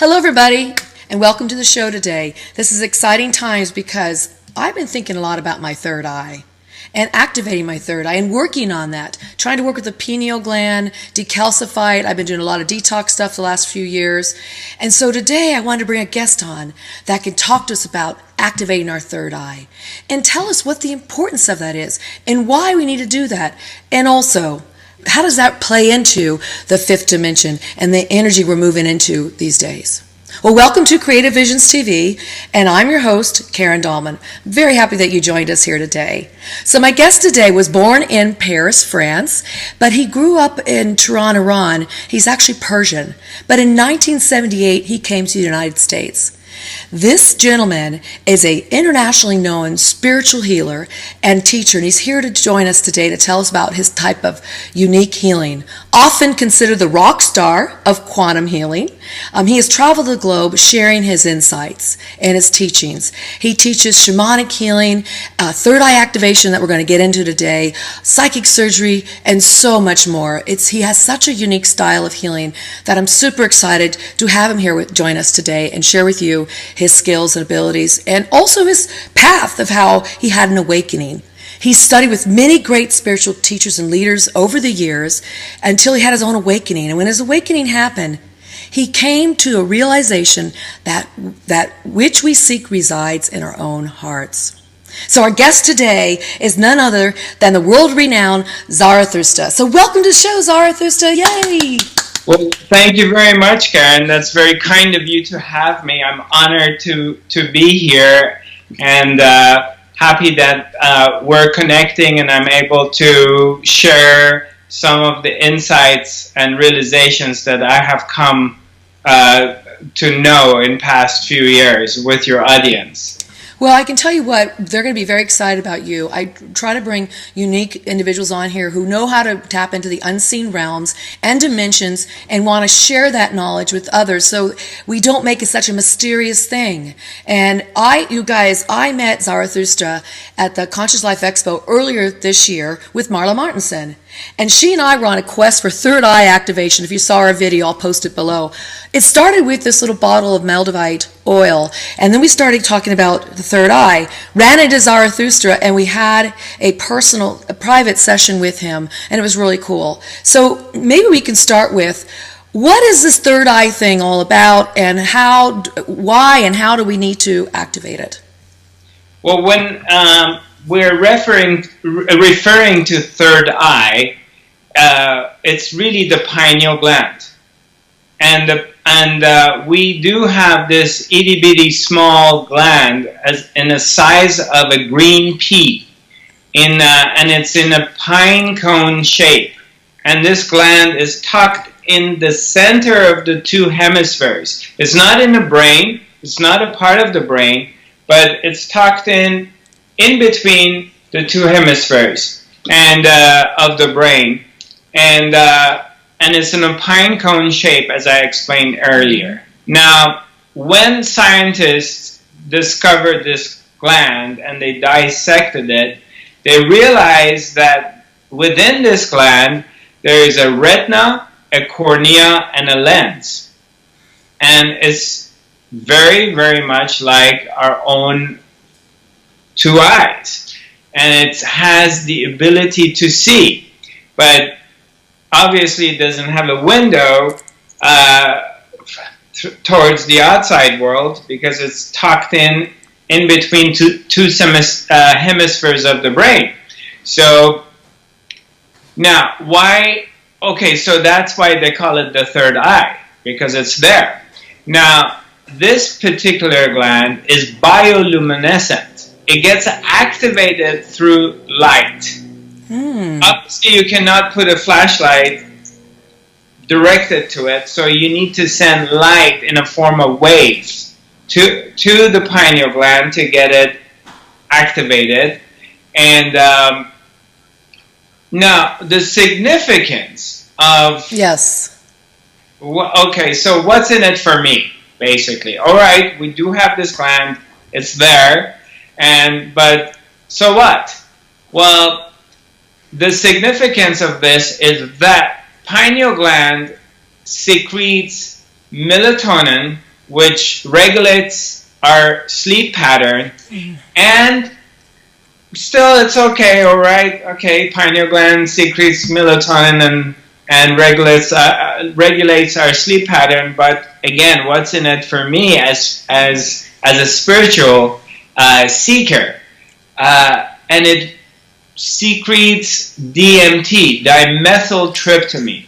Hello, everybody, and welcome to the show today. This is exciting times because I've been thinking a lot about my third eye and activating my third eye and working on that, trying to work with the pineal gland, decalcify it. I've been doing a lot of detox stuff the last few years. And so today I wanted to bring a guest on that can talk to us about activating our third eye and tell us what the importance of that is and why we need to do that. And also, how does that play into the fifth dimension and the energy we're moving into these days? Well, welcome to Creative Visions TV, and I'm your host, Karen Dahlman. Very happy that you joined us here today. So my guest today was born in Paris, France, but he grew up in Tehran, Iran. He's actually Persian, but in 1978, he came to the United States. This gentleman is an internationally known spiritual healer and teacher, and he's here to join us today to tell us about his type of unique healing, often considered the rock star of quantum healing. He has traveled the globe sharing his insights and his teachings. He teaches shamanic healing, third eye activation that we're going to get into today, psychic surgery, and so much more. He has such a unique style of healing that I'm super excited to have him here join us today and share with you his skills and abilities, and also his path of how he had an awakening. He studied with many great spiritual teachers and leaders over the years until he had his own awakening. And when his awakening happened, he came to a realization that which we seek resides in our own hearts. So our guest today is none other than the world-renowned Zarathustra. So welcome to the show, Zarathustra. Yay! Well, thank you very much, Karen. That's very kind of you to have me. I'm honored to be here and happy that we're connecting and I'm able to share some of the insights and realizations that I have come to know in past few years with your audience. Well, I can tell you what, they're going to be very excited about you. I try to bring unique individuals on here who know how to tap into the unseen realms and dimensions and want to share that knowledge with others so we don't make it such a mysterious thing. And you guys, I met Zarathustra at the Conscious Life Expo earlier this year with Marla Martinson. And she and I were on a quest for third eye activation. If you saw our video, I'll post it below. It started with this little bottle of Moldavite oil, and then we started talking about the third eye, ran into Zarathustra, and we had a private session with him, and it was really cool. So maybe we can start with, what is this third eye thing all about, and why and how do we need to activate it? Well, when we're referring to third eye, it's really the pineal gland, and we do have this itty bitty small gland in the size of a green pea, and it's in a pine cone shape, and this gland is tucked in the center of the two hemispheres. It's not in the brain, it's not a part of the brain, but it's tucked in between the two hemispheres and of the brain, and it's in a pine cone shape, as I explained earlier. Now, when scientists discovered this gland and they dissected it, they realized that within this gland there is a retina, a cornea, and a lens, and it's very, very much like our own two eyes, and it has the ability to see, but obviously it doesn't have a window towards the outside world because it's tucked in between two hemispheres of the brain. So now, why? Okay, so that's why they call it the third eye, because it's there. Now, this particular gland is bioluminescent. It gets activated through light. Obviously, you cannot put a flashlight directed to it, so you need to send light in a form of waves to the pineal gland to get it activated. And now, the significance of... Yes. Okay, so what's in it for me, basically? All right, we do have this gland. It's there. But so what? Well, the significance of this is that pineal gland secretes melatonin which regulates our sleep pattern, and still it's okay, all right, okay, pineal gland secretes melatonin and regulates our sleep pattern, but again, what's in it for me as a spiritual seeker? And it secretes DMT, dimethyltryptamine.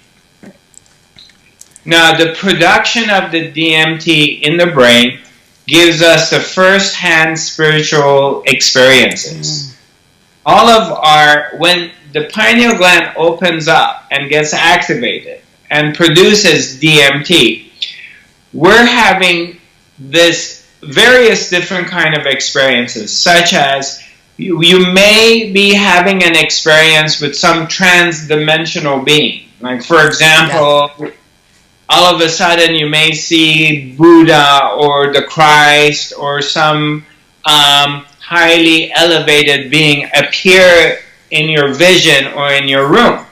Now, the production of the DMT in the brain gives us the first-hand spiritual experiences. All of when the pineal gland opens up and gets activated and produces DMT, we're having this various different kind of experiences, such as you may be having an experience with some trans-dimensional being. Like, for example, all of a sudden you may see Buddha or the Christ or some highly elevated being appear in your vision or in your room.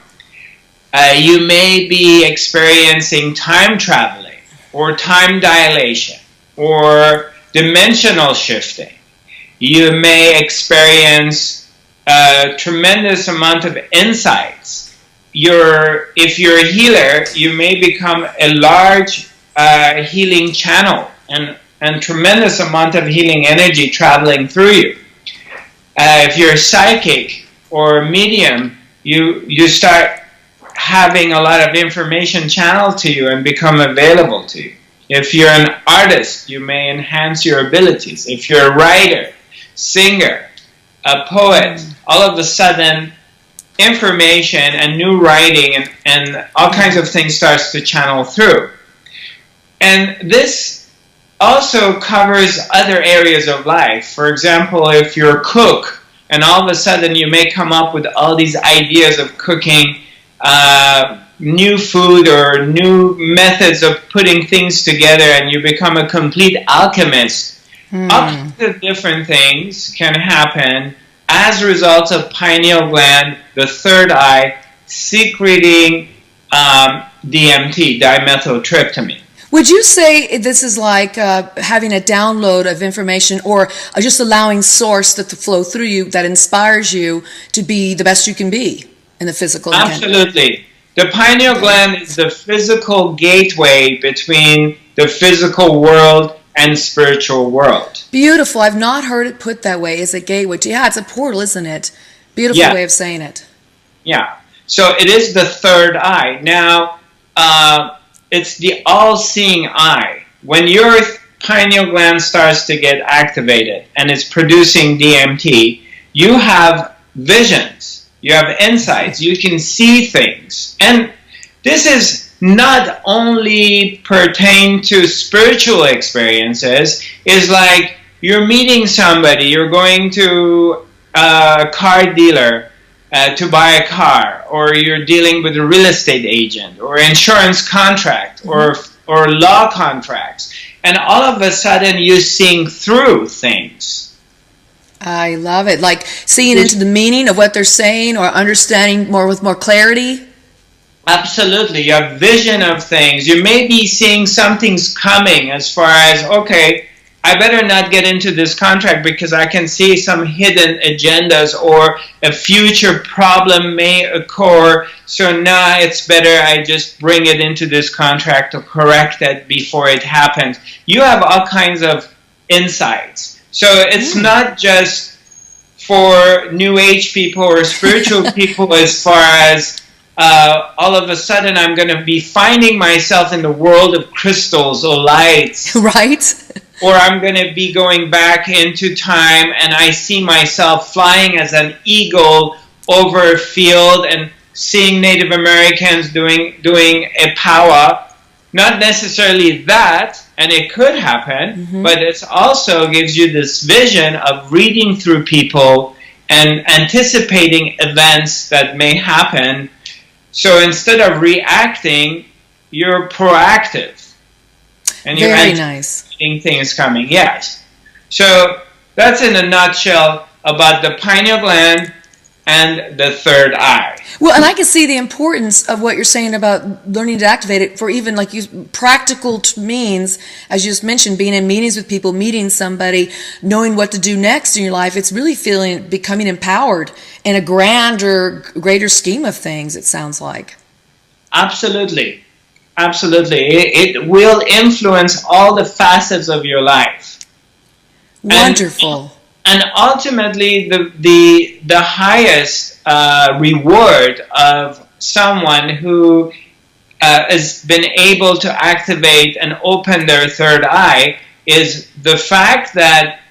You may be experiencing time traveling or time dilation or dimensional shifting. You may experience a tremendous amount of insights. If you're a healer, you may become a large healing channel and tremendous amount of healing energy traveling through you. If you're a psychic or medium, you start having a lot of information channeled to you and become available to you. If you're an artist, you may enhance your abilities. If you're a writer, singer, a poet, all of a sudden information and new writing and all kinds of things starts to channel through. And this also covers other areas of life. For example, if you're a cook and all of a sudden you may come up with all these ideas of cooking new food or new methods of putting things together, and you become a complete alchemist. All kinds of different things can happen as a result of pineal gland, the third eye, secreting DMT, dimethyltryptamine. Would you say this is like having a download of information, or just allowing source to flow through you that inspires you to be the best you can be in the physical? Absolutely. The pineal gland is the physical gateway between the physical world and spiritual world. Beautiful. I've not heard it put that way. Is a gateway. Yeah, it's a portal, isn't it? Beautiful way of saying it. Yeah. So it is the third eye. Now, it's the all-seeing eye. When your pineal gland starts to get activated and it's producing DMT, you have visions, you have insights, you can see things. And this is not only pertain to spiritual experiences. It's like you're meeting somebody, you're going to a car dealer to buy a car, or you're dealing with a real estate agent, or insurance contract, or law contracts, and all of a sudden you're seeing through things. I love it. Like seeing into the meaning of what they're saying, or understanding more with more clarity. Absolutely. You have vision of things. You may be seeing something's coming as far as, okay, I better not get into this contract because I can see some hidden agendas, or a future problem may occur. So now it's better I just bring it into this contract to correct it before it happens. You have all kinds of insights. So it's not just for New Age people or spiritual people as far as all of a sudden I'm going to be finding myself in the world of crystals or lights. Right. Or I'm going to be going back into time and I see myself flying as an eagle over a field and seeing Native Americans doing a powwow. Not necessarily that, and it could happen, but it also gives you this vision of reading through people and anticipating events that may happen. So instead of reacting, you're proactive. And you're anticipating things coming. Yes. So that's in a nutshell about the pineal gland and the third eye. Well, and I can see the importance of what you're saying about learning to activate it for even like practical means, as you just mentioned, being in meetings with people, meeting somebody, knowing what to do next in your life. It's really becoming empowered in a grander, greater scheme of things, it sounds like. Absolutely. Absolutely. It will influence all the facets of your life. Wonderful. And ultimately, the highest reward of someone who has been able to activate and open their third eye is the fact that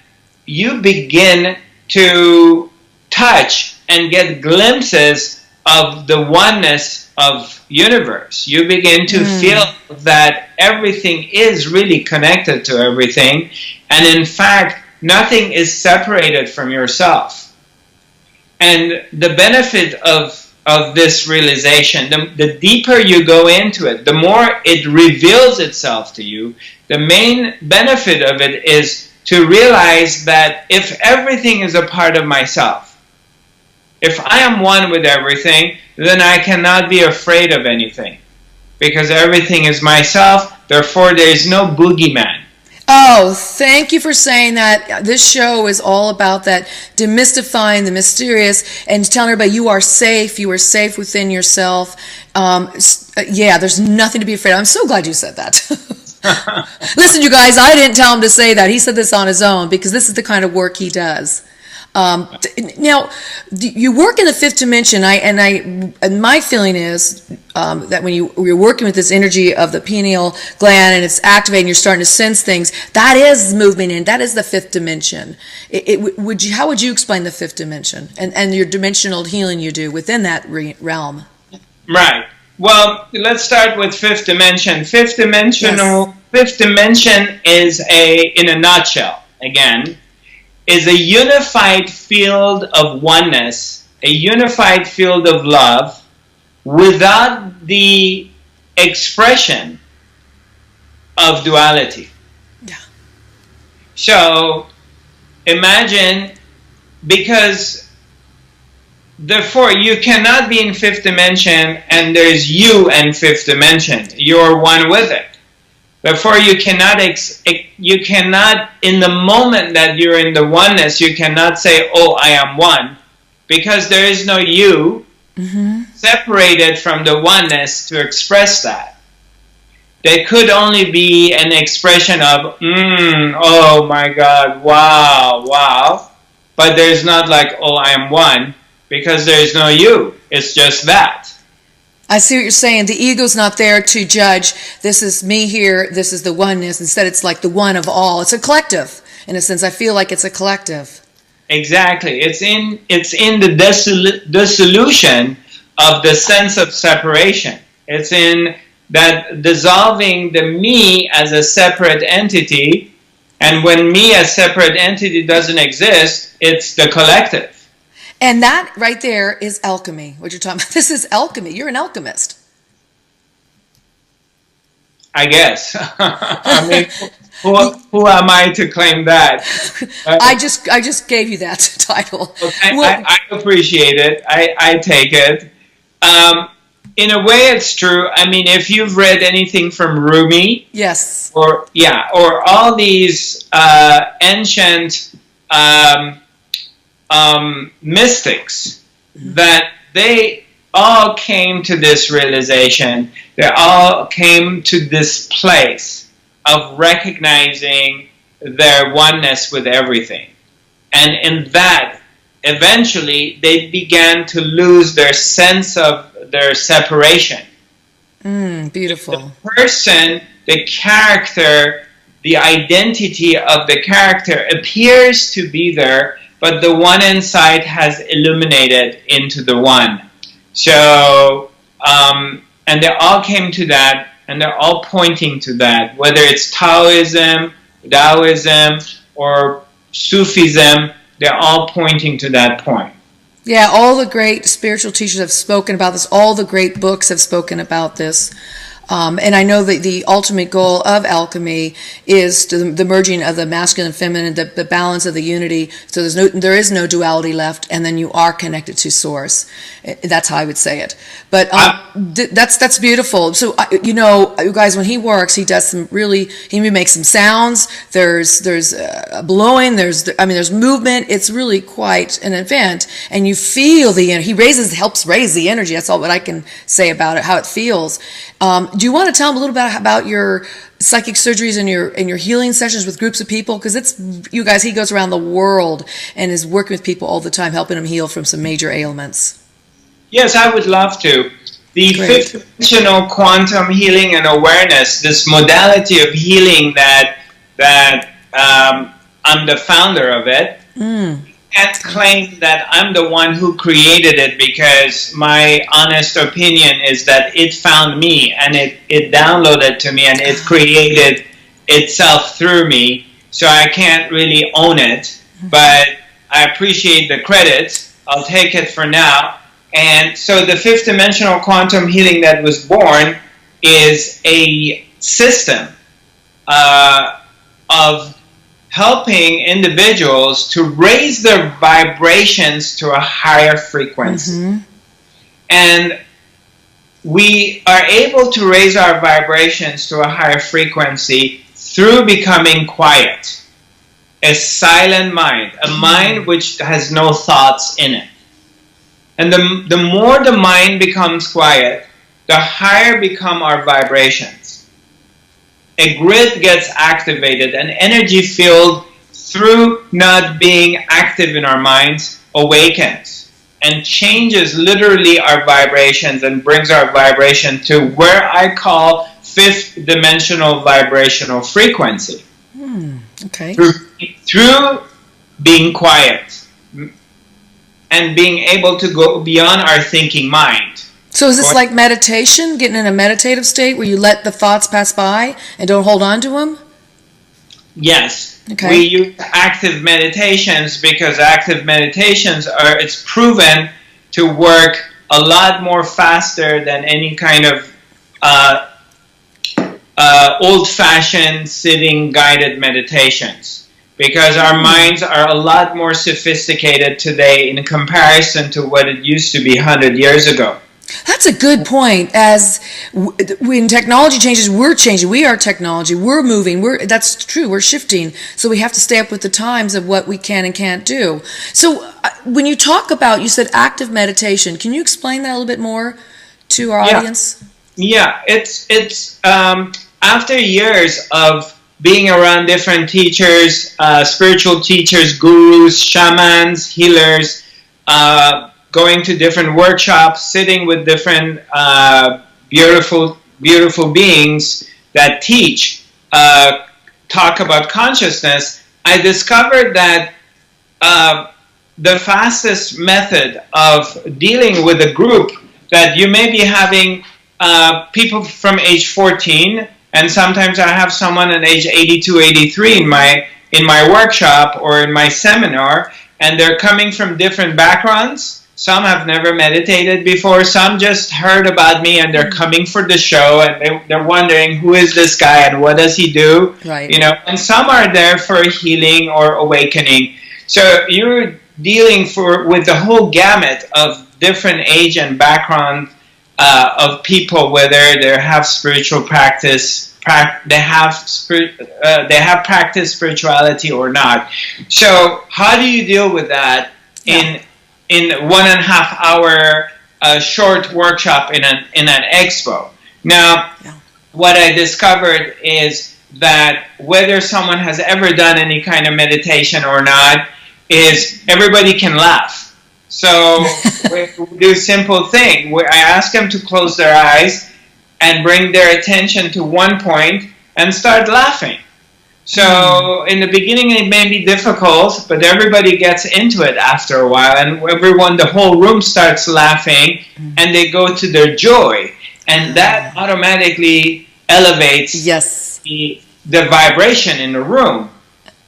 you begin to touch and get glimpses of the oneness of universe. You begin to feel that everything is really connected to everything, and in fact, nothing is separated from yourself. And the benefit of this realization, the deeper you go into it, the more it reveals itself to you. The main benefit of it is to realize that if everything is a part of myself, if I am one with everything, then I cannot be afraid of anything. Because everything is myself, therefore there is no boogeyman. Oh, thank you for saying that. This show is all about that, demystifying the mysterious and telling everybody you are safe within yourself. Yeah, there's nothing to be afraid of. I'm so glad you said that. Listen, you guys, I didn't tell him to say that. He said this on his own because this is the kind of work he does. Now, you work in the fifth dimension, and my feeling is that when you're working with this energy of the pineal gland and it's activating, you're starting to sense things. That is moving in. That is the fifth dimension. How would you explain the fifth dimension and your dimensional healing you do within that realm? Right. Well, let's start with fifth dimension. Fifth dimension is in a nutshell, again, is a unified field of oneness, a unified field of love, without the expression of duality. Yeah. So, imagine, because therefore you cannot be in fifth dimension and there's you and fifth dimension. You're one with it. Therefore, you cannot, in the moment that you're in the oneness, you cannot say, oh, I am one, because there is no you separated from the oneness to express that. There could only be an expression of, oh my God, wow, wow, but there's not like, oh, I am one, because there's no you. It's just that. I see what you're saying. The ego's not there to judge, this is me here, this is the oneness. Instead, it's like the one of all. It's a collective. In a sense, I feel like it's a collective. Exactly. It's in the dissolution of the sense of separation. It's in that dissolving the me as a separate entity, and when me as separate entity doesn't exist, it's the collective. And that right there is alchemy, what you're talking about. This is alchemy. You're an alchemist. I guess. I mean, who am I to claim that? I just gave you that title. Okay, I appreciate it. I take it. In a way, it's true. I mean, if you've read anything from Rumi, yes, or all these ancient mystics, that they all came to this realization. They all came to this place of recognizing their oneness with everything. And in that, eventually, they began to lose their sense of their separation. Beautiful. The person, the character, the identity of the character appears to be there, but the one inside has illuminated into the one. So, and they all came to that, and they're all pointing to that, whether it's Taoism, or Sufism, they're all pointing to that point. Yeah, all the great spiritual teachers have spoken about this. All the great books have spoken about this. And I know that the ultimate goal of alchemy is the merging of the masculine and feminine, the balance of the unity. So there is no duality left, and then you are connected to source. That's how I would say it. But that's beautiful. So you guys, when he works, he does he makes some sounds. There's blowing. There's movement. It's really quite an event, and you feel the energy. He helps raise the energy. That's all what I can say about it. How it feels. Do you want to tell them a little bit about your psychic surgeries and your healing sessions with groups of people? Because you guys, he goes around the world and is working with people all the time, helping them heal from some major ailments. Yes, I would love to. The fifth dimensional quantum healing and awareness, this modality of healing that I'm the founder of it. I can't claim that I'm the one who created it, because my honest opinion is that it found me and it downloaded to me and it created itself through me. So I can't really own it, but I appreciate the credit. I'll take it for now. And so the fifth dimensional quantum healing that was born is a system of helping individuals to raise their vibrations to a higher frequency. And we are able to raise our vibrations to a higher frequency through becoming quiet. A silent mind, a mind which has no thoughts in it. And the more the mind becomes quiet, the higher become our vibrations. A grid gets activated, an energy field, through not being active in our minds, awakens and changes literally our vibrations and brings our vibration to where I call fifth dimensional vibrational frequency. Okay. Through being quiet and being able to go beyond our thinking mind. So is this like meditation, getting in a meditative state where you let the thoughts pass by and don't hold on to them? Yes. Okay. We use active meditations because active meditations it's proven to work a lot more faster than any kind of old-fashioned sitting guided meditations. Because our minds are a lot more sophisticated today in comparison to what it used to be 100 years ago. That's a good point. As when technology changes, we're changing. We are technology. We're moving. That's true. We're shifting. So we have to stay up with the times of what we can and can't do. So when you talk about, you said active meditation. Can you explain that a little bit more to our audience? Yeah, it's after years of being around different teachers, spiritual teachers, gurus, shamans, healers, going to different workshops, sitting with different beautiful beings that teach, talk about consciousness, I discovered that the fastest method of dealing with a group that you may be having people from age 14, and sometimes I have someone at age 82, 83 in my workshop or in my seminar, and they're coming from different backgrounds. Some have never meditated before. Some just heard about me and they're coming for the show and they're wondering, who is this guy and what does he do? Right. And some are there for healing or awakening. So you're dealing with the whole gamut of different age and background of people, whether they have spiritual practice, they have practiced spirituality or not. So how do you deal with that in 1.5 hour short workshop in an expo? Now, what I discovered is that whether someone has ever done any kind of meditation or not, is everybody can laugh. So we do a simple thing. I ask them to close their eyes and bring their attention to one point and start laughing. So in the beginning it may be difficult, but everybody gets into it after a while, and the whole room starts laughing, and they go to their joy, and that automatically elevates the vibration in the room.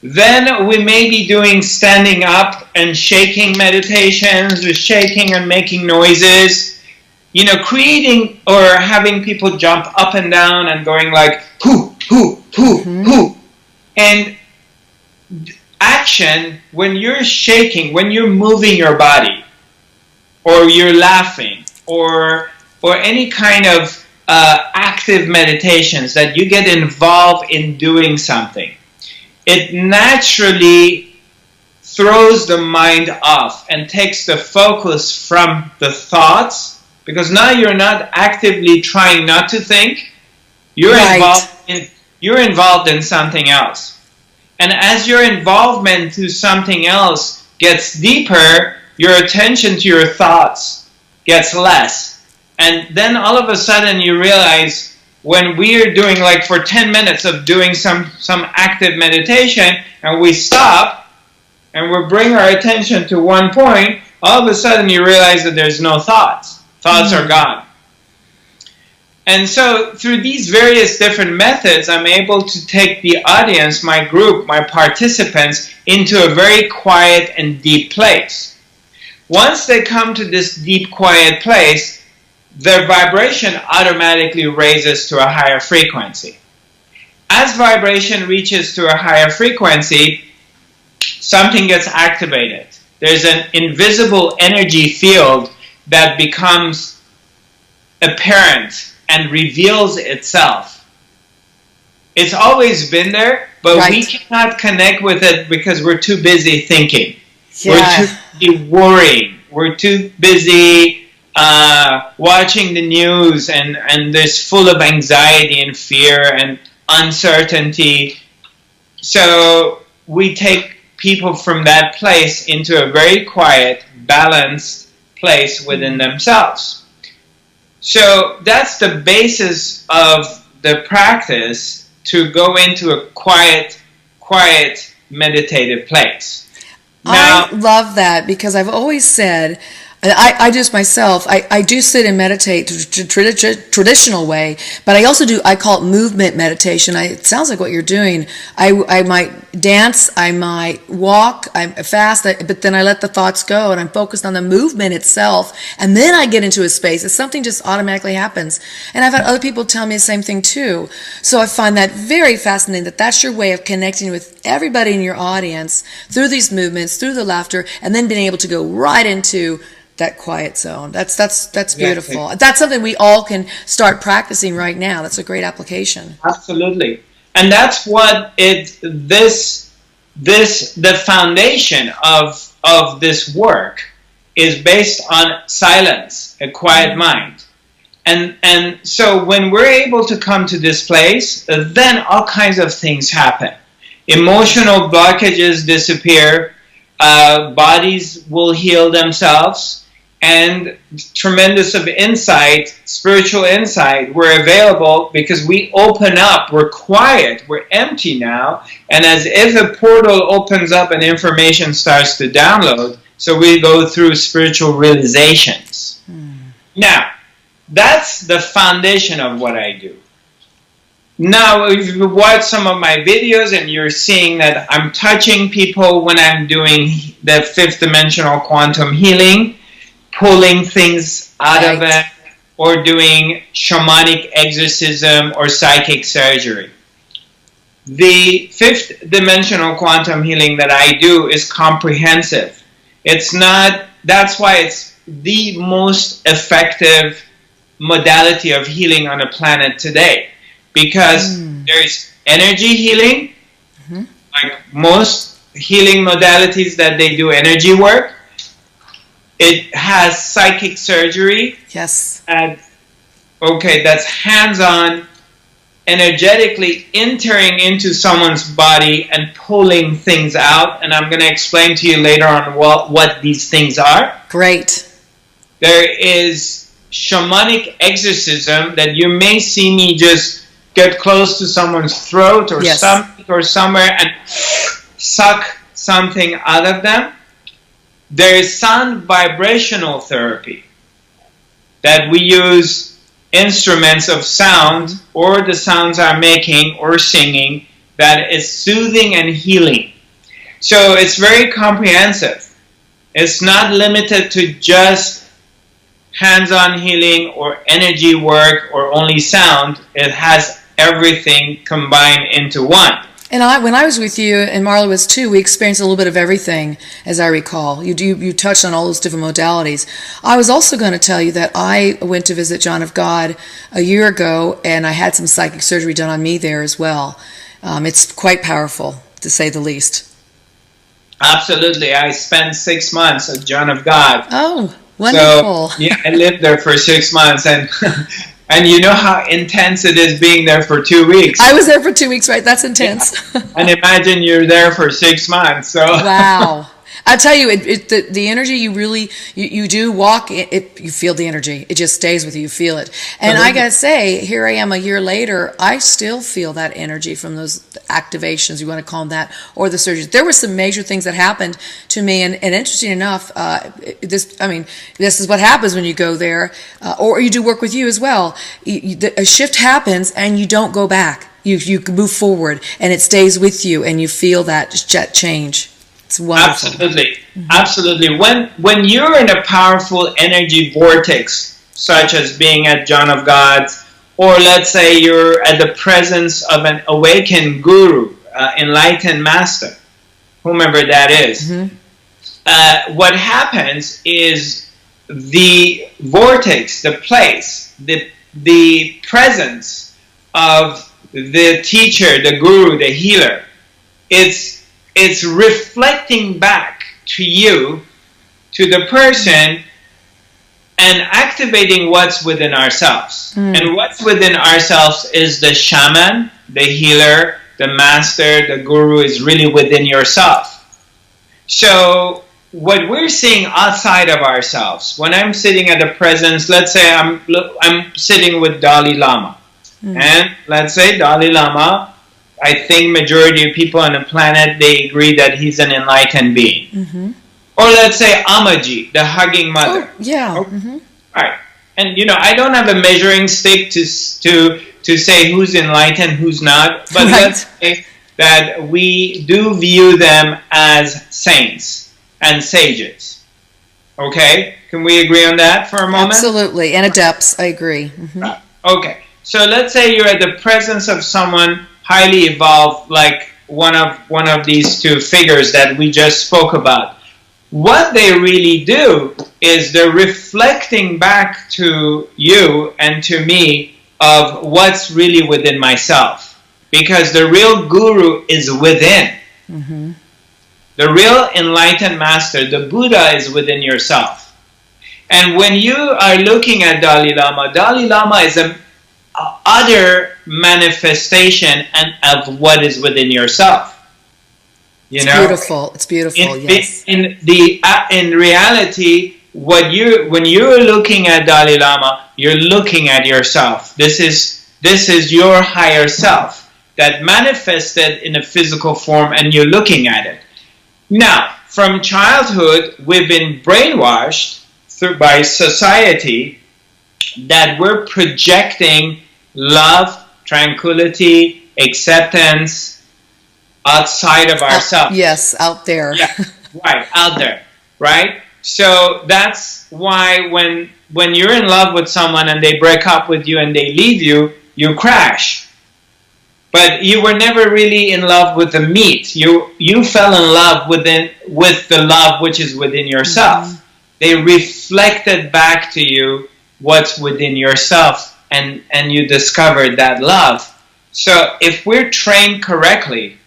Then we may be doing standing up and shaking meditations, with shaking and making noises, creating or having people jump up and down and going like, hoo, hoo, hoo, hoo. And action, when you're shaking, when you're moving your body, or you're laughing, or any kind of active meditations that you get involved in doing something, it naturally throws the mind off and takes the focus from the thoughts, because now you're not actively trying not to think. You're involved in something else. And as your involvement to something else gets deeper, your attention to your thoughts gets less. And then all of a sudden you realize, when we're doing like for 10 minutes of doing some active meditation, and we stop and we bring our attention to one point, all of a sudden you realize that there's no thoughts. Thoughts are gone. And so through these various different methods, I'm able to take the audience, my group, my participants, into a very quiet and deep place. Once they come to this deep, quiet place, their vibration automatically raises to a higher frequency. As vibration reaches to a higher frequency, something gets activated. There's an invisible energy field that becomes apparent and reveals itself. It's always been there, but we cannot connect with it because we're too busy thinking. Yeah. We're too busy worrying. We're too busy watching the news, and there's full of anxiety and fear and uncertainty. So we take people from that place into a very quiet, balanced place within themselves. So that's the basis of the practice, to go into a quiet, meditative place. Now, I love that, because I've always said, I just myself, I do sit and meditate the traditional way, but I also do, I call it movement meditation. It sounds like what you're doing. I might dance, I might walk, I fast, but then I let the thoughts go, and I'm focused on the movement itself, and then I get into a space. It's something just automatically happens. And I've had other people tell me the same thing too. So I find that very fascinating, that that's your way of connecting with everybody in your audience through these movements, through the laughter, and then being able to go right into that quiet zone. That's beautiful. Exactly. That's something we all can start practicing right now. That's a great application. Absolutely. And that's what the foundation of this work is based on silence, a quiet mind. And so when we're able to come to this place, then all kinds of things happen. Emotional blockages disappear, bodies will heal themselves, and tremendous of insight, spiritual insight, we're available because we open up, we're quiet, we're empty now, and as if a portal opens up and information starts to download, so we go through spiritual realizations. Now, that's the foundation of what I do. Now, if you watch some of my videos and you're seeing that I'm touching people when I'm doing the fifth dimensional quantum healing, pulling things out of it, or doing shamanic exorcism or psychic surgery. The fifth dimensional quantum healing that I do is comprehensive. It's not, that's why it's the most effective modality of healing on the planet today. Because there's energy healing, like most healing modalities that they do energy work. It has psychic surgery. Yes. And that's hands-on, energetically entering into someone's body and pulling things out. And I'm going to explain to you later on what these things are. Great. There is shamanic exorcism that you may see me just get close to someone's throat or stomach or somewhere and suck something out of them. There is sound vibrational therapy that we use instruments of sound, or the sounds I'm making or singing, that is soothing and healing. So it's very comprehensive. It's not limited to just hands-on healing or energy work or only sound. It has everything combined into one. And when I was with you, and Marla was too, we experienced a little bit of everything, as I recall. You touched on all those different modalities. I was also going to tell you that I went to visit John of God a year ago, and I had some psychic surgery done on me there as well. It's quite powerful, to say the least. Absolutely. I spent 6 months at John of God. Oh, wonderful. So, yeah, I lived there for 6 months, and and you know how intense it is being there for 2 weeks. I was there for 2 weeks, right? That's intense. Yeah. And imagine you're there for 6 months. So wow. I tell you, the energy you really, you do walk, you feel the energy. It just stays with you. You feel it. And I got to say, here I am a year later, I still feel that energy from those activations, you want to call them that, or the surgeries. There were some major things that happened to me, and interesting enough, this is what happens when you go there, or you do work with you as well. A shift happens, and you don't go back. You move forward, and it stays with you, and you feel that change. It's wonderful. Absolutely. Mm-hmm. Absolutely. When you're in a powerful energy vortex, such as being at John of God's, or let's say you're at the presence of an awakened guru, enlightened master, whomever that is, mm-hmm. What happens is the vortex, the place, the presence of the teacher, the guru, the healer, it's reflecting back to you, to the person, and activating what's within ourselves. Mm. And what's within ourselves is the shaman, the healer, the master, the guru is really within yourself. So what we're seeing outside of ourselves, when I'm sitting at a presence, let's say I'm sitting with Dalai Lama. Mm. And let's say Dalai Lama, I think majority of people on the planet, they agree that he's an enlightened being. Mm-hmm. Or let's say Amaji, the hugging mother. Oh, yeah. Okay. Mm-hmm. All right. And, I don't have a measuring stick to say who's enlightened, who's not. But right. Let's say that we do view them as saints and sages. Okay? Can we agree on that for a moment? Absolutely. And adepts, I agree. Mm-hmm. Right. Okay. So let's say you're at the presence of someone highly evolved, like one of these two figures that we just spoke about. What they really do is they're reflecting back to you and to me of what's really within myself. Because the real guru is within. Mm-hmm. The real enlightened master, the Buddha, is within yourself. And when you are looking at Dalai Lama is a other manifestation of what is within yourself. It's beautiful. It's beautiful. Yes. In reality, when you're looking at Dalai Lama, you're looking at yourself. This is your higher self that manifested in a physical form, and you're looking at it. Now, from childhood, we've been brainwashed by society that we're projecting love, tranquility, acceptance outside of ourselves. Yes, out there. Yeah, right, out there, right? So that's why when you're in love with someone and they break up with you and they leave you, you crash. But you were never really in love with the meat. You fell in love with the love which is within yourself. Mm-hmm. They reflected back to you what's within yourself, and you discovered that love. So if we're trained correctly,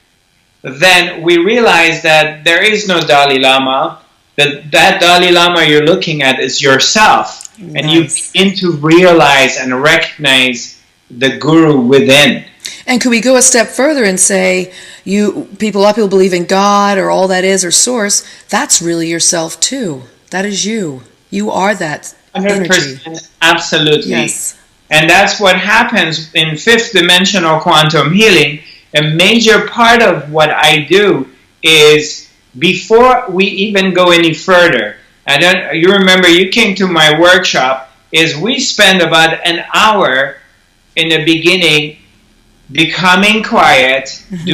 then we realize that there is no Dalai Lama, that Dalai Lama you're looking at is yourself. Nice. And you begin to realize and recognize the guru within. And could we go a step further and say, a lot of people believe in God or all that is or source, that's really yourself too. That is you. You are that 100%, energy. Absolutely. Yes. And that's what happens in fifth dimensional quantum healing. A major part of what I do is, before we even go any further, you remember you came to my workshop, is we spend about an hour in the beginning becoming quiet, mm-hmm.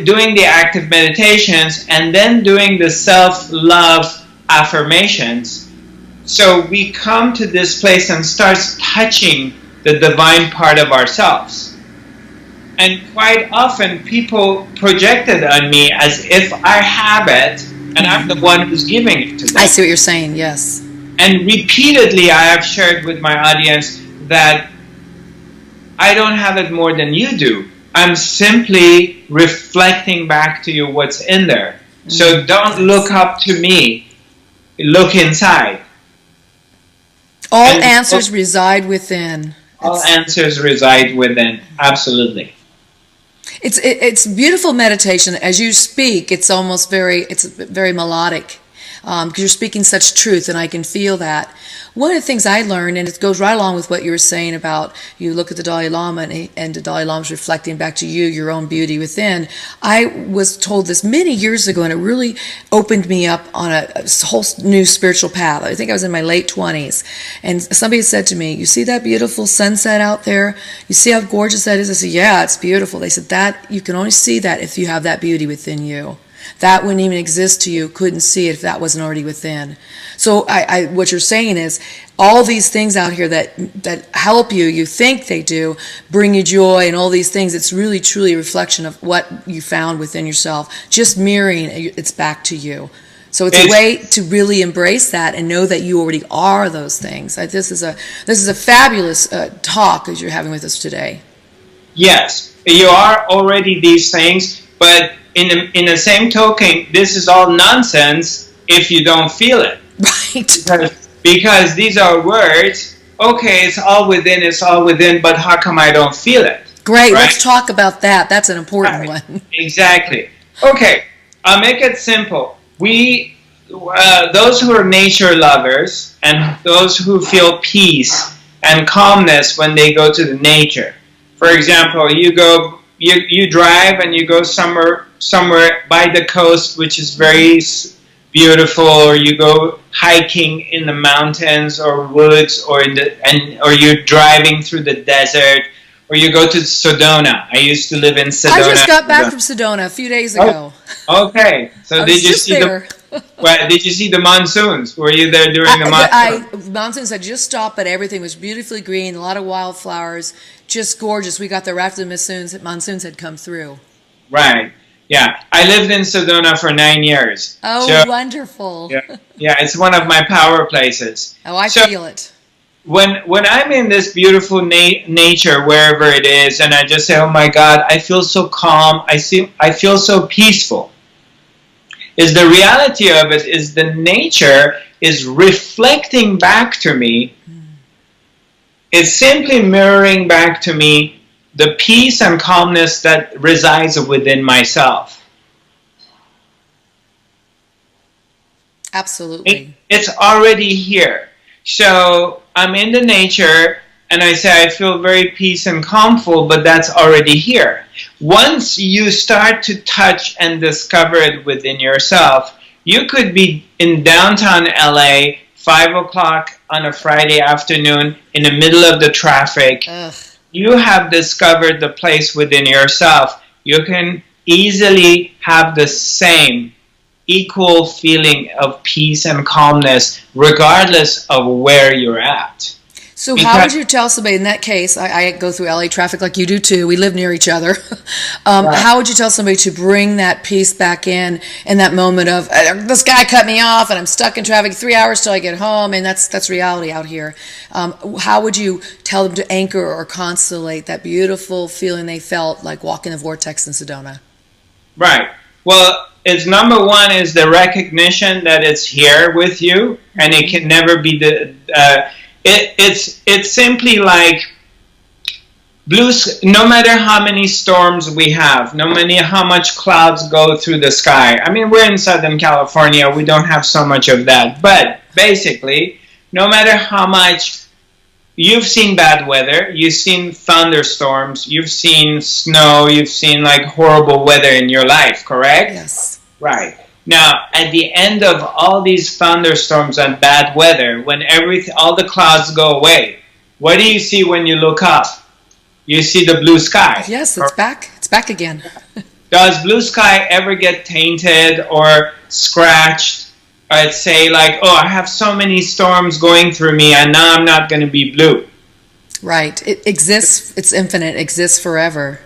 doing the active meditations, and then doing the self-love affirmations. So we come to this place and starts touching the divine part of ourselves. And quite often people project it on me as if I have it and I'm the one who's giving it to them. I see what you're saying, yes. And repeatedly I have shared with my audience that I don't have it more than you do. I'm simply reflecting back to you what's in there. So don't look up to me. Look inside. All answers reside within. All answers reside within. Absolutely. It's beautiful meditation. As you speak, it's very melodic. Because you're speaking such truth, and I can feel that. One of the things I learned, and it goes right along with what you were saying about you look at the Dalai Lama, and the Dalai Lama's reflecting back to you, your own beauty within. I was told this many years ago, and it really opened me up on a whole new spiritual path. I think I was in my late 20s, and somebody said to me, "You see that beautiful sunset out there? You see how gorgeous that is?" I said, "Yeah, it's beautiful." They said, "That you can only see that if you have that beauty within you. That wouldn't even exist to you, couldn't see it if that wasn't already within." So what you're saying is all these things out here that help you, you think they do, bring you joy and all these things, it's really truly a reflection of what you found within yourself, just mirroring it's back to you. So it's a way to really embrace that and know that you already are those things. This is a fabulous talk as you're having with us today. Yes, you are already these things, but in the same token, this is all nonsense if you don't feel it. Right. Because these are words. Okay, it's all within, but how come I don't feel it? Great, right? Let's talk about that. That's an important one. Exactly. Okay, I'll make it simple. We, those who are nature lovers and those who feel peace and calmness when they go to the nature. For example, you drive and you go somewhere by the coast, which is very beautiful, or you go hiking in the mountains or woods, or you're driving through the desert, or you go to Sedona. I used to live in Sedona. I just got back from Sedona a few days ago. Oh, okay, so did you see did you see the monsoons? Were you there during the monsoons? Monsoons had just stopped, but everything was beautifully green, a lot of wildflowers, just gorgeous. We got there after the monsoons had come through. Right. Yeah, I lived in Sedona for 9 years. Oh, so, wonderful. Yeah, it's one of my power places. Oh, I feel it. When I'm in this beautiful nature, wherever it is, and I just say, oh my God, I feel so calm, I feel so peaceful, is the reality of it is the nature is reflecting back to me. It's simply mirroring back to me the peace and calmness that resides within myself. Absolutely. It's already here. So I'm in the nature and I say I feel very peace and calmful, but that's already here. Once you start to touch and discover it within yourself, you could be in downtown LA, 5 o'clock on a Friday afternoon in the middle of the traffic. Ugh. You have discovered the place within yourself. You can easily have the same equal feeling of peace and calmness regardless of where you're at. So how would you tell somebody in that case, I go through LA traffic like you do too, we live near each other, right. How would you tell somebody to bring that peace back in that moment of, this guy cut me off and I'm stuck in traffic 3 hours till I get home, and that's reality out here. How would you tell them to anchor or constellate that beautiful feeling they felt like walking the vortex in Sedona? Right. Well, it's number one is the recognition that it's here with you, and it can never be it's simply like no matter how many storms we have, no matter how much clouds go through the sky. I mean, we're in Southern California, we don't have so much of that. But basically, no matter how much you've seen bad weather, you've seen thunderstorms, you've seen snow, you've seen like horrible weather in your life, correct? Yes. Right. Now, at the end of all these thunderstorms and bad weather, when all the clouds go away, what do you see when you look up? You see the blue sky. Yes, it's back. It's back again. Does blue sky ever get tainted or scratched I'd say like, oh, I have so many storms going through me and now I'm not going to be blue. Right. It exists. It's infinite. It exists forever.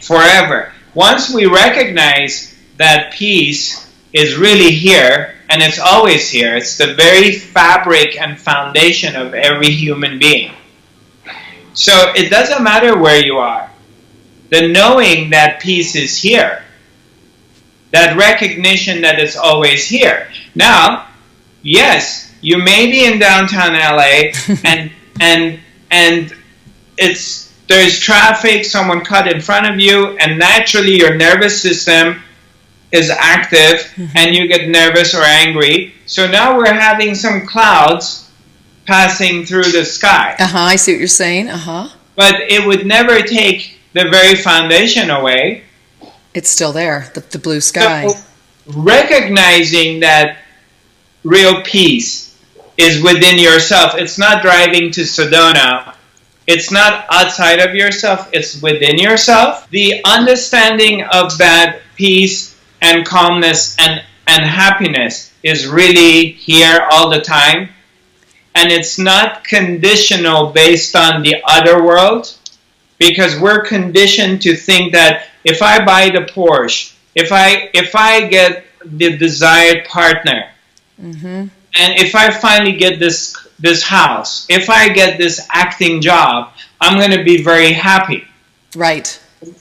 Forever. Once we recognize that peace is really here, and it's always here, it's the very fabric and foundation of every human being. So it doesn't matter where you are. The knowing that peace is here, that recognition that it's always here. Now, yes, you may be in downtown LA and there's traffic, someone cut in front of you, and naturally your nervous system is active and you get nervous or angry. So now we're having some clouds passing through the sky. I see what you're saying. But it would never take the very foundation away. It's still there, the blue sky. So recognizing that real peace is within yourself. It's not driving to Sedona. It's not outside of yourself. It's within yourself. The understanding of that peace and calmness and happiness is really here all the time. And it's not conditional based on the other world, because we're conditioned to think that if I buy the Porsche, if I get the desired partner, and if I finally get this house, if I get this acting job, I'm going to be very happy. Right.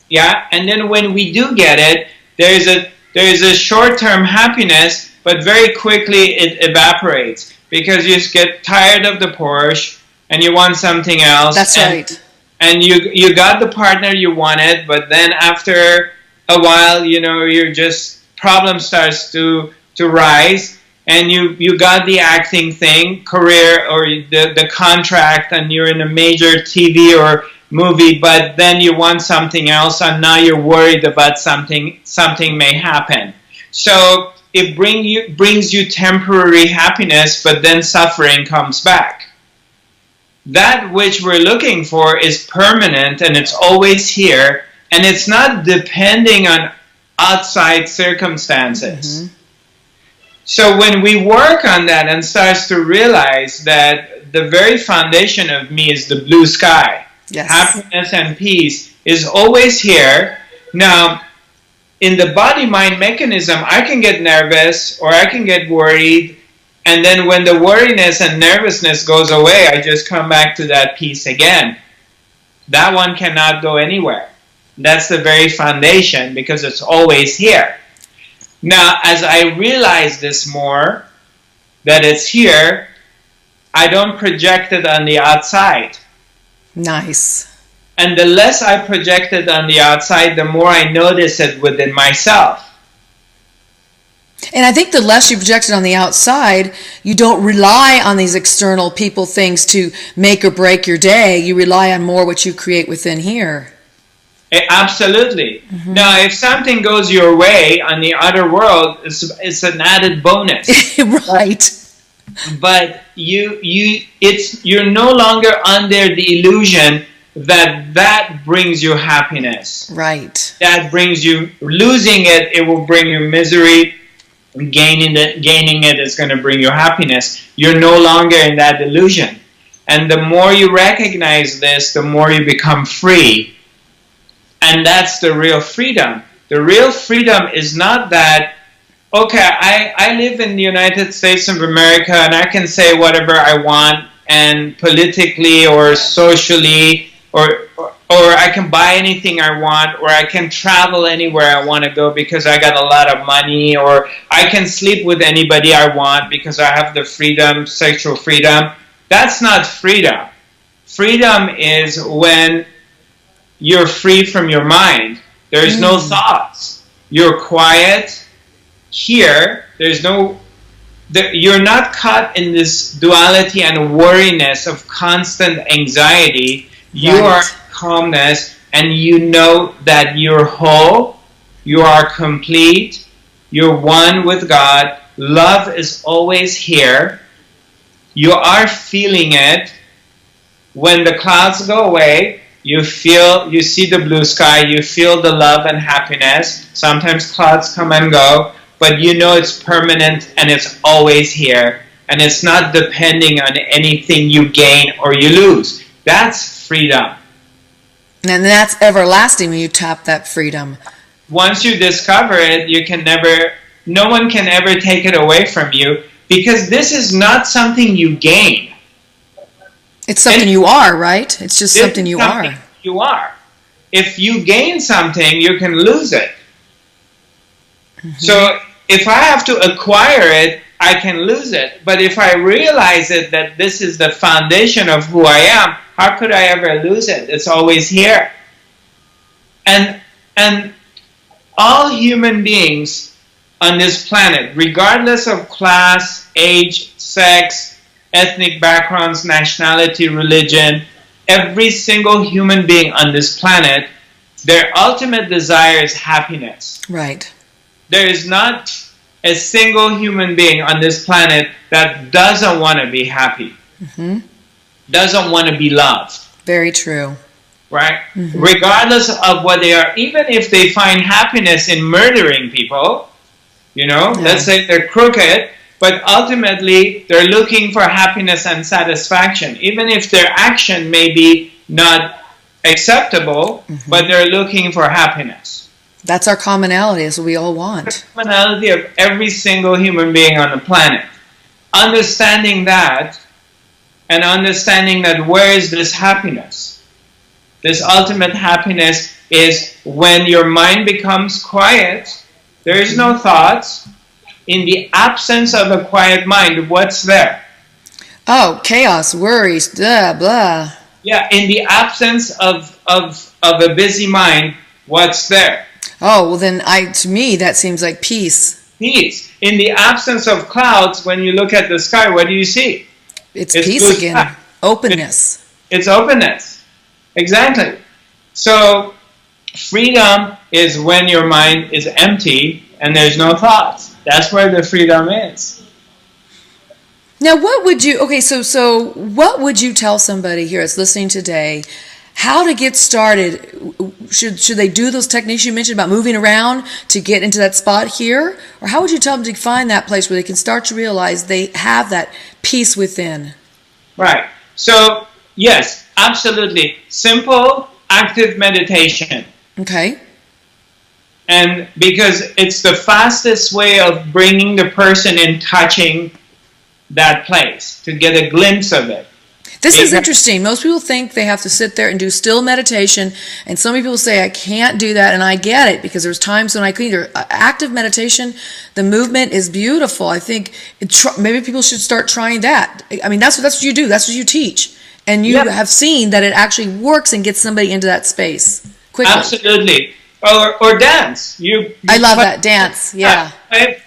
Yeah. And then when we do get it, there's a short-term happiness, but very quickly it evaporates because you get tired of the Porsche and you want something else. That's right. And you got the partner you wanted, but then after a while, you're just problem starts to rise, and you got the acting thing, career, or the contract, and you're in a major TV or movie, but then you want something else, and now you're worried about something may happen. So it brings you temporary happiness, but then suffering comes back. That which we're looking for is permanent, and it's always here, and it's not depending on outside circumstances. So when we work on that and starts to realize that the very foundation of me is the blue sky, happiness and peace is always here. Now, in the body-mind mechanism, I can get nervous or I can get worried, and then when the worriness and nervousness goes away, I just come back to that peace again. That one cannot go anywhere. That's the very foundation, because it's always here. Now, as I realize this more, that it's here, I don't project it on the outside. Nice. And the less I project it on the outside, the more I notice it within myself. And I think the less you project it on the outside, you don't rely on these external people, things to make or break your day. You rely on more what you create within here. Absolutely. Now, if something goes your way on the outer world, it's an added bonus. Right. But you're no longer under the illusion that brings you happiness. Right. That brings you, losing it will bring you misery. Gaining it is going to bring you happiness. You're no longer in that illusion. And the more you recognize this, the more you become free. And that's the real freedom. The real freedom is not that, okay, I live in the United States of America and I can say whatever I want, and politically or socially, or I can buy anything I want, or I can travel anywhere I want to go because I got a lot of money, or I can sleep with anybody I want because I have the freedom, sexual freedom. That's not freedom. Freedom is when you're free from your mind. There's no thoughts. You're quiet. Here, you're not caught in this duality and worriness of constant anxiety. You are calmness, and you know that you're whole, you are complete, you're one with God. Love is always here. You are feeling it. When the clouds go away, you see the blue sky, you feel the love and happiness. Sometimes clouds come and go, but you know it's permanent and it's always here, and it's not depending on anything you gain or you lose. That's freedom. And that's everlasting when you tap that freedom. Once you discover it, you can never, no one can ever take it away from you, because this is not something you gain. It's something you are, right? It's just something you are. You are. If you gain something, you can lose it. So if I have to acquire it, I can lose it. But if I realize it, that this is the foundation of who I am, how could I ever lose it? It's always here. And all human beings on this planet, regardless of class, age, sex, ethnic backgrounds, nationality, religion, every single human being on this planet, their ultimate desire is happiness. Right. There is not a single human being on this planet that doesn't want to be happy, doesn't want to be loved. Very true. Right? Regardless of what they are, even if they find happiness in murdering people, you know, let's say they're crooked, but ultimately they're looking for happiness and satisfaction. Even if their action may be not acceptable, but they're looking for happiness. That's our commonality, is what we all want. The commonality of every single human being on the planet. Understanding that, and understanding that where is this happiness? This ultimate happiness is when your mind becomes quiet, there is no thoughts. In the absence of a quiet mind, what's there? Oh, chaos, worries, blah, blah. Yeah, in the absence of a busy mind, what's there? Oh, well then, to me, that seems like peace. Peace. In the absence of clouds, when you look at the sky, what do you see? It's peace again. Sky. Openness. It's openness. Exactly. So, freedom is when your mind is empty and there's no thoughts. That's where the freedom is. Now, what would you, so what would you tell somebody here that's listening today, how to get started? Should they do those techniques you mentioned about moving around to get into that spot here? Or how would you tell them to find that place where they can start to realize they have that peace within? Right. So, yes, absolutely. Simple, active meditation. Okay. And because it's the fastest way of bringing the person in touching that place, to get a glimpse of it. This is interesting. Most people think they have to sit there and do still meditation, and some people say, I can't do that, and I get it, because there's times when I can either. Active meditation, the movement is beautiful. I think maybe people should start trying that. I mean, that's what you do. That's what you teach. And you have seen that it actually works and gets somebody into that space quickly. Absolutely. Or dance. I love that. Dance, yeah.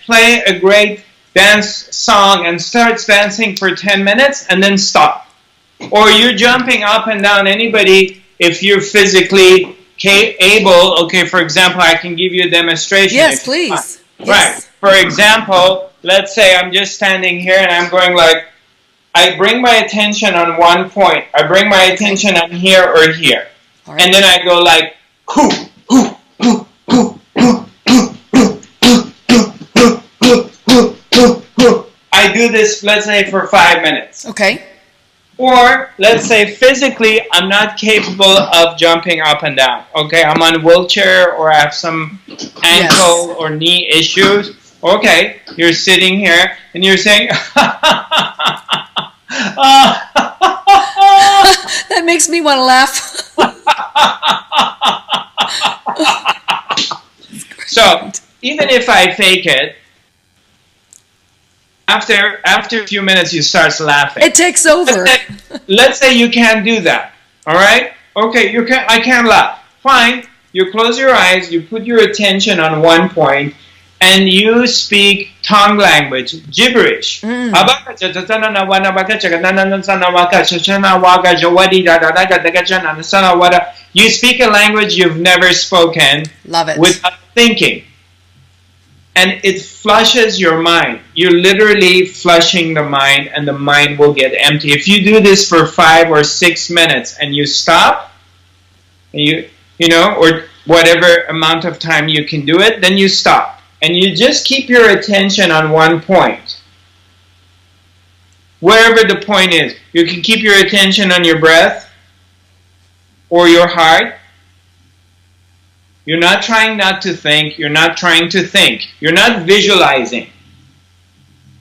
Play a great dance song and starts dancing for 10 minutes and then stop. Or you're jumping up and down. Anybody, if you're physically able, okay, for example, I can give you a demonstration. Yes, please. Yes. Right. For example, let's say I'm just standing here and I'm going like, I bring my attention on one point. I bring my attention on here or here. Right. And then I go like, hoo, hoo, hoo, hoo, hoo, hoo, hoo, hoo, hoo, hoo, hoo. I do this, let's say, for 5 minutes. Okay. Or, let's say, physically, I'm not capable of jumping up and down. Okay, I'm on a wheelchair, or I have some ankle or knee issues. Okay, you're sitting here, and you're saying, that makes me want to laugh. So, even if I fake it, after a few minutes, you start laughing. It takes over. Let's say you can't do that. All right? Okay, I can't laugh. Fine. You close your eyes. You put your attention on one point, and you speak tongue language, gibberish. You speak a language you've never spoken. Love it. Without thinking. And it flushes your mind. You're literally flushing the mind, and the mind will get empty. If you do this for 5 or 6 minutes and you stop, and you know, or whatever amount of time you can do it, then you stop. and you just keep your attention on one point. Wherever the point is, you can keep your attention on your breath or your heart. You're not trying not to think. You're not trying to think. You're not visualizing.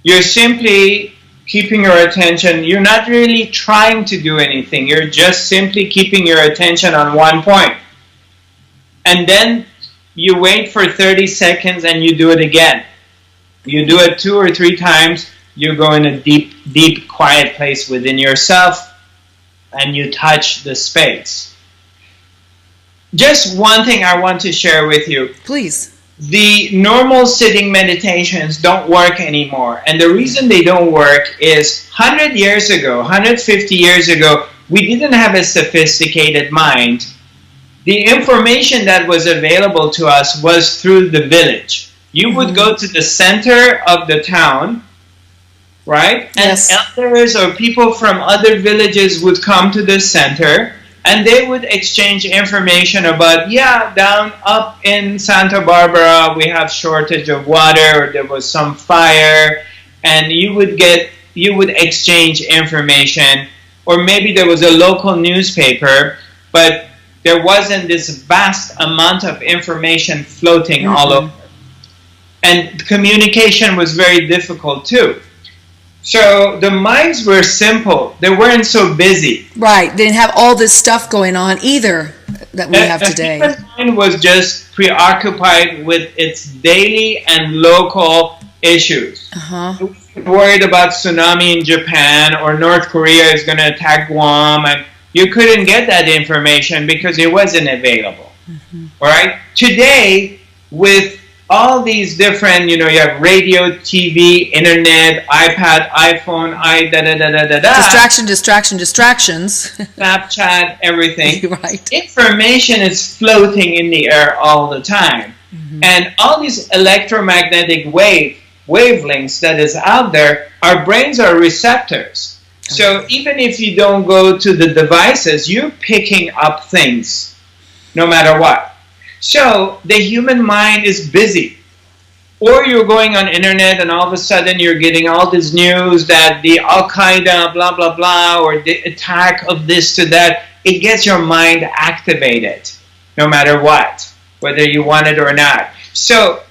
You're simply keeping your attention. You're not really trying to do anything. You're just simply keeping your attention on one point. And then you wait for 30 seconds and you do it again. You do it 2 or 3 times. You go in a deep, deep, quiet place within yourself and you touch the space. Just one thing I want to share with you. Please. The normal sitting meditations don't work anymore. And the reason they don't work is 100 years ago, 150 years ago, we didn't have a sophisticated mind. The information that was available to us was through the village. You would go to the center of the town, right? And Yes. elders or people from other villages would come to the center. And they would exchange information about, yeah, down up in Santa Barbara, we have shortage of water, or there was some fire, and you would exchange information, or maybe there was a local newspaper, but there wasn't this vast amount of information floating all over. And communication was very difficult too. So the minds were simple. They weren't so busy. Right. They didn't have all this stuff going on either that we have today. The human mind was just preoccupied with its daily and local issues. We were worried about tsunami in Japan, or North Korea is going to attack Guam, and you couldn't get that information because it wasn't available. All right? Today, with all these different, you have radio, TV, internet, iPad, iPhone, Distractions. Snapchat, everything. Right. Information is floating in the air all the time. And all these electromagnetic wavelengths that is out there, our brains are receptors. So even if you don't go to the devices, you're picking up things no matter what. So the human mind is busy. Or you're going on internet and all of a sudden you're getting all this news that the Al-Qaeda, blah, blah, blah, or the attack of this to that. It gets your mind activated no matter what, whether you want it or not. So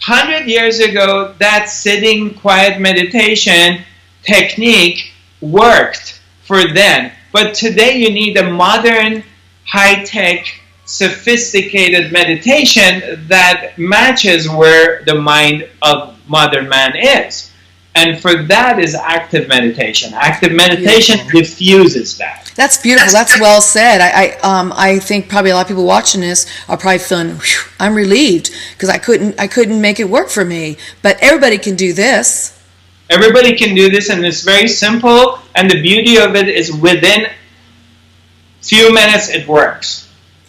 100 years ago, that sitting quiet meditation technique worked for then. But today you need a modern, high-tech, sophisticated meditation that matches where the mind of modern man is. And for that is active meditation. Active meditation diffuses that. That's beautiful. That's well said. I think probably a lot of people watching this are probably feeling, whew, I'm relieved because I couldn't make it work for me. But everybody can do this. Everybody can do this, and it's very simple. And the beauty of it is within few minutes it works.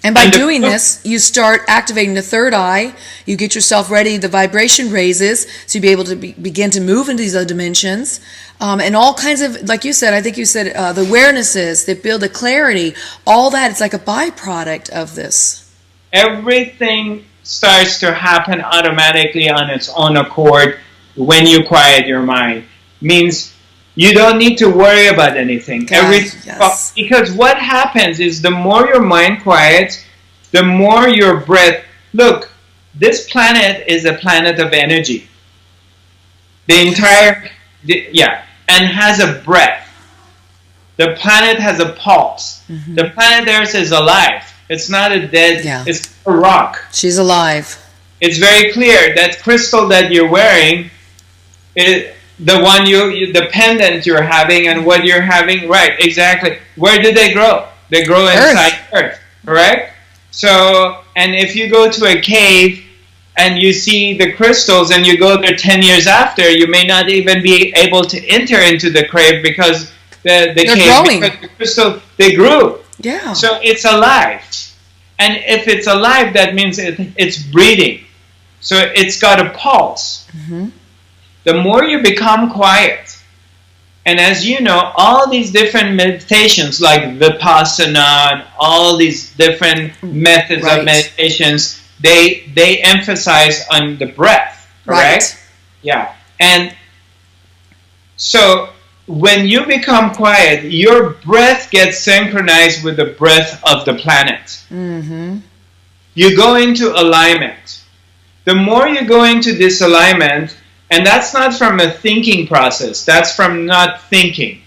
And by doing this, you start activating the third eye. You get yourself ready. The vibration raises, so you'll be able to begin to move into these other dimensions. And all kinds of, like you said, I think you said the awarenesses that build the clarity. All that, it's like a byproduct of this. Everything starts to happen automatically on its own accord when you quiet your mind. Means you don't need to worry about anything. Yes. Because what happens is the more your mind quiets, the more your breath. Look, this planet is a planet of energy. The entire, and has a breath. The planet has a pulse. The planet Earth is alive. It's not a dead, it's a rock. She's alive. It's very clear that crystal that you're wearing, the one the pendant you're having and what you're having, right, exactly. Where do they grow? They grow inside Earth, correct? So, and if you go to a cave and you see the crystals and you go there 10 years after, you may not even be able to enter into the cave because the cave, growing. because the crystal, they grew. Yeah. So it's alive. And if it's alive, that means it's breathing. So it's got a pulse. The more you become quiet, and as you know, all these different meditations like Vipassana and all these different methods of meditations, they emphasize on the breath, correct? Right. Yeah. And so when you become quiet, your breath gets synchronized with the breath of the planet. Mm-hmm. You go into alignment. The more you go into this alignment, and that's not from a thinking process, that's from not thinking.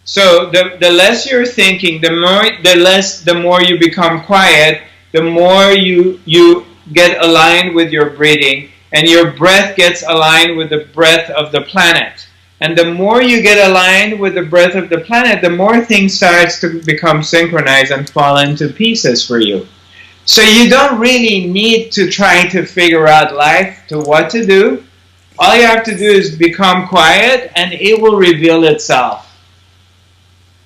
So the less you're thinking, the more you become quiet, the more you get aligned with your breathing, and your breath gets aligned with the breath of the planet. And the more you get aligned with the breath of the planet, the more things starts to become synchronized and fall into pieces for you. So you don't really need to try to figure out life to what to do. All you have to do is become quiet, and it will reveal itself.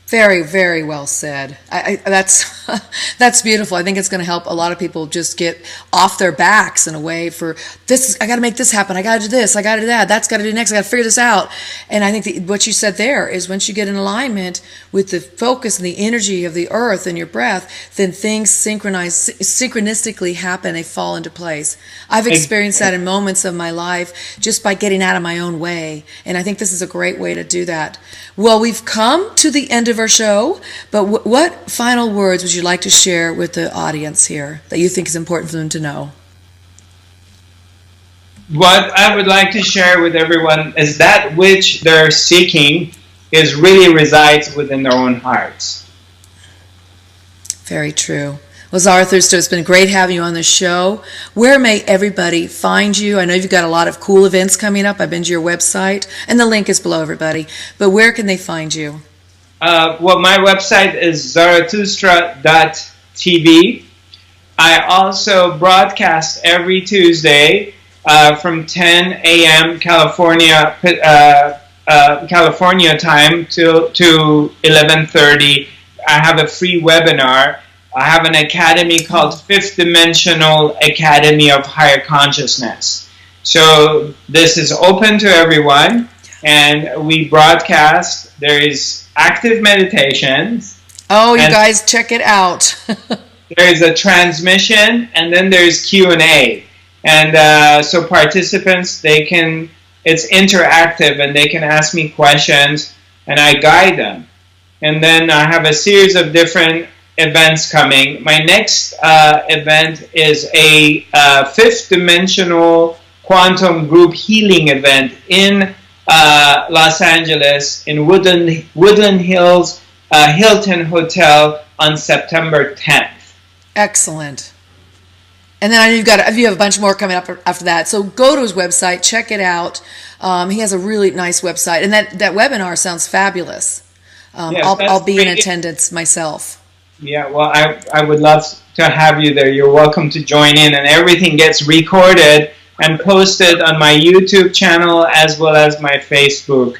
Very, very well said. That's beautiful. I think it's going to help a lot of people just get off their backs in a way for this. I got to make this happen. I got to do this. I got to do that. That's got to do next. I got to figure this out. And I think what you said there is once you get in alignment with the focus and the energy of the earth and your breath, then things synchronistically happen. They fall into place. I've experienced that in moments of my life just by getting out of my own way. And I think this is a great way to do that. Well, we've come to the end of our show, but what final words would you like to share with the audience here that you think is important for them to know? What I would like to share with everyone is that which they're seeking is really resides within their own hearts. Very true. Well, Zarathustra, it's been great having you on the show. Where may everybody find you? I know you've got a lot of cool events coming up. I've been to your website, and the link is below, everybody. But where can they find you? Well, my website is zarathustra.tv. I also broadcast every Tuesday from 10 a.m. California time to 11:30. I have a free webinar. I have an academy called Fifth Dimensional Academy of Higher Consciousness. So this is open to everyone, and we broadcast. There is active meditations. Oh, you guys check it out. There is a transmission, and then there's Q&A. And so participants, it's interactive, and they can ask me questions, and I guide them. And then I have a series of different events coming. My next event is a fifth dimensional quantum group healing event in Los Angeles in Woodland Hills Hilton Hotel on September 10th. Excellent. And then I know you have a bunch more coming up after that. So go to his website, check it out. He has a really nice website, and that webinar sounds fabulous. Yes, I'll be in attendance myself. Yeah, well, I would love to have you there. You're welcome to join in, and everything gets recorded and posted on my YouTube channel as well as my Facebook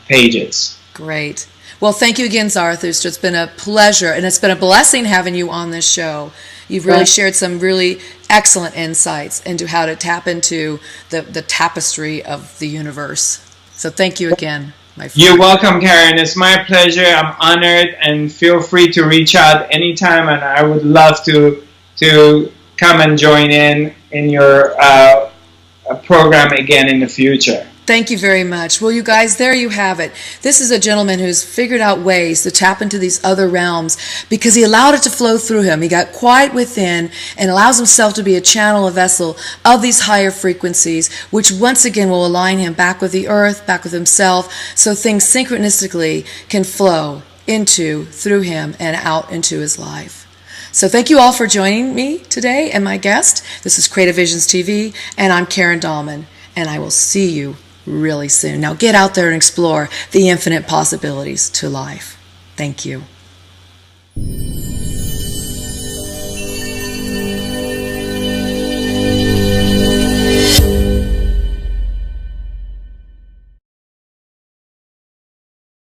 pages. Great. Well, thank you again, Zarathustra. It's been a pleasure, and it's been a blessing having you on this show. You've really shared some really excellent insights into how to tap into the tapestry of the universe. So thank you again, my friend. You're welcome, Karen. It's my pleasure. I'm honored, and feel free to reach out anytime, and I would love to come and join in your program again in the future. Thank you very much. Well, you guys, there you have it. This is a gentleman who's figured out ways to tap into these other realms because he allowed it to flow through him. He got quiet within and allows himself to be a channel, a vessel of these higher frequencies, which once again will align him back with the earth, back with himself, so things synchronistically can flow through him and out into his life. So thank you all for joining me today and my guest. This is Creative Visions TV, and I'm Karen Dahlman, and I will see you really soon. Now get out there and explore the infinite possibilities to life. Thank you.